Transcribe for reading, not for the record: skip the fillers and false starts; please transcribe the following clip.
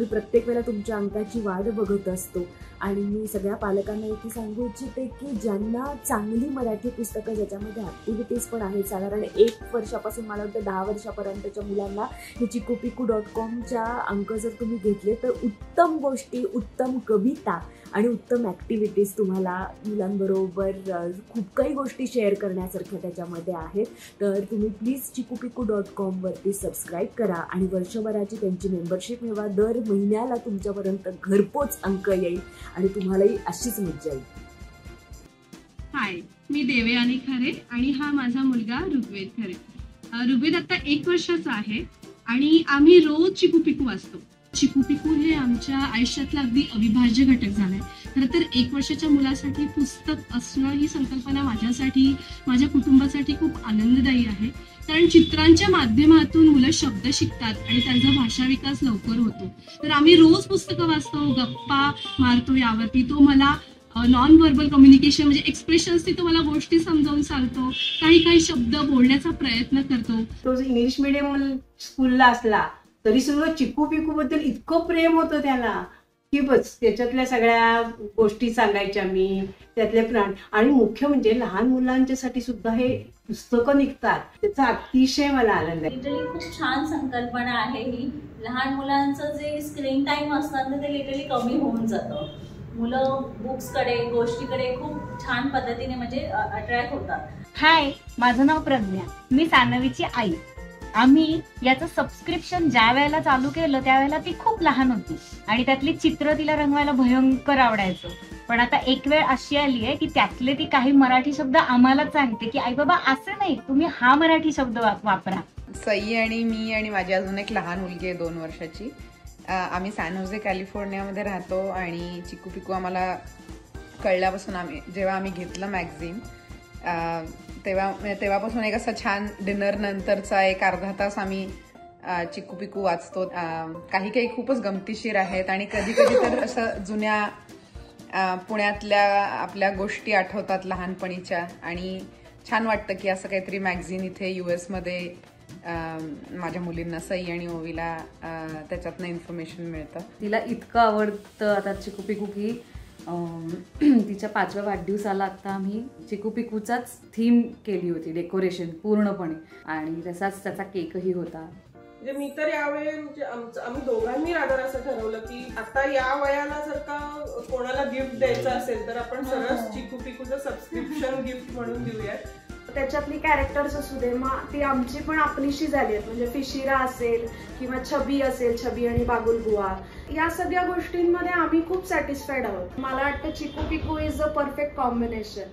आम्ही प्रत्येक वेळेला तुमच्या अंकाची वाट बघत असतो आणि मी सगळ्या पालकांना इथे सांगू इच्छिते की ज्यांना चांगली मराठी पुस्तकं ज्याच्यामध्ये ॲक्टिव्हिटीज पण आहेत, साधारण 1 वर्षापासून मला वाटतं 10 वर्षापर्यंतच्या मुलांना हे चिकूपिकू.comच्या अंक जर तुम्ही घेतले तर उत्तम गोष्टी, उत्तम कविता आणि उत्तम ॲक्टिव्हिटीज तुम्हाला मुलांबरोबर खूप काही गोष्टी शेअर करण्यासारख्या त्याच्यामध्ये आहेत. तर तुम्ही प्लीज चिकूपिकू.com वरती सबस्क्राईब करा आणि वर्षभराची त्यांची मेंबरशिप मिळवा. दर महिन्याला तुमच्यापर्यंत घरपोच अंक येईल आणि तुम्हालाही अशीच मज्जा येईल. हाय, मी देवयानी खरे आणि हा माझा मुलगा ऋग्वेद खरे. ऋग्वेद आता 1 वर्षाचा आहे आणि आम्ही रोज चिकूपिकू वाचतो. चिकूपिकू हे आमच्या आयुष्यातला अगदी अविभाज्य घटक झालाय. खरं तर 1 वर्षाच्या मुलासाठी पुस्तक असणं ही संकल्पना माझ्यासाठी, माझ्या कुटुंबासाठी खूप आनंददायी आहे. कारण चित्रांच्या माध्यमातून मुलं शब्द शिकतात आणि त्यांचा भाषा विकास लवकर होतो. तर आम्ही रोज पुस्तकं वाचतो, गप्पा मारतो यावरती. तो मला नॉन व्हर्बल कम्युनिकेशन म्हणजे एक्सप्रेशन्सनी तो मला गोष्टी समजावून सांगतो, काही शब्द बोलण्याचा प्रयत्न करतो. तो इंग्लिश मिडियम स्कूलला असला तरी सुद्धा चिकूपिकू बद्दल इतकं प्रेम होतं त्याला की बस त्याच्यातल्या सगळ्या गोष्टी सांगायच्या मी, त्यातले प्राण. आणि मुख्य म्हणजे लहान मुलांच्यासाठी सुद्धा हे पुस्तकं निघतात, त्याचा अतिशय मला आनंद आहे. लिटरली खूप छान संकल्पना आहे ही. लहान मुलांचं जे स्क्रीन टाइम असतात ते लिटरली कमी होऊन जातं. मुलं बुक्सकडे, गोष्टीकडे खूप छान पद्धतीने म्हणजे अट्रॅक्ट होतात. हाय, माझं नाव प्रज्ञा, मी सानवीची आई. आम्ही याचं सबस्क्रिप्शन ज्या वेळेला चालू केलं त्यावेळेला ती खूप लहान होती आणि त्यातली चित्र तिला रंगवायला भयंकर आवडायचं. पण आता एक वेळ अशी आली आहे की त्यातले ती काही मराठी शब्द आम्हाला सांगते की आई बाबा असं नाही, तुम्ही हा मराठी शब्द वापरा. सई आणि मी आणि माझी अजून एक लहान मुलगी आहे 2 वर्षाची. आम्ही सॅन होजे कॅलिफोर्नियामध्ये राहतो आणि चिकूपिकू आम्हाला कळल्यापासून जेव्हा आम्ही घेतलं मॅगझिन तेव्हापासून एक असा छान डिनर नंतरचा एक अर्धा तास आम्ही चिकूपिकू वाचतो. काही खूपच गमतीशीर आहेत आणि कधी तर असं जुन्या पुण्यातल्या आपल्या गोष्टी आठवतात लहानपणीच्या आणि छान वाटतं की असं काहीतरी मॅगझिन इथे US मध्ये माझ्या मुलींना, सई आणि ओवीला त्याच्यातनं इन्फॉर्मेशन मिळतं. तिला इतकं आवडतं आता चिकूपिकू की तिच्या 5व्या वाढदिवसाला आता आम्ही चिकूपिकूचाच थीम केली होती, डेकोरेशन पूर्णपणे, आणि तसाच त्याचा केकही होता. म्हणजे मी तर यावेळी म्हणजे आम्ही दोघांनी रादर असं ठरवलं की आता या वयाला जर का कोणाला गिफ्ट द्यायचं असेल तर आपण सरळ चिकूपिकूचं सबस्क्रिप्शन गिफ्ट म्हणून देऊयात. त्याच्यातली कॅरेक्टर्स असू दे, मग ती आमची पण आपलीशी झाली आहेत. म्हणजे फिशिरा असेल किंवा छबी असेल, छबी आणि बागुल बुवा, या सगळ्या गोष्टींमध्ये आम्ही खूप सॅटिस्फाईड आहोत. मला वाटतं चिकूपिकू इज अ परफेक्ट कॉम्बिनेशन.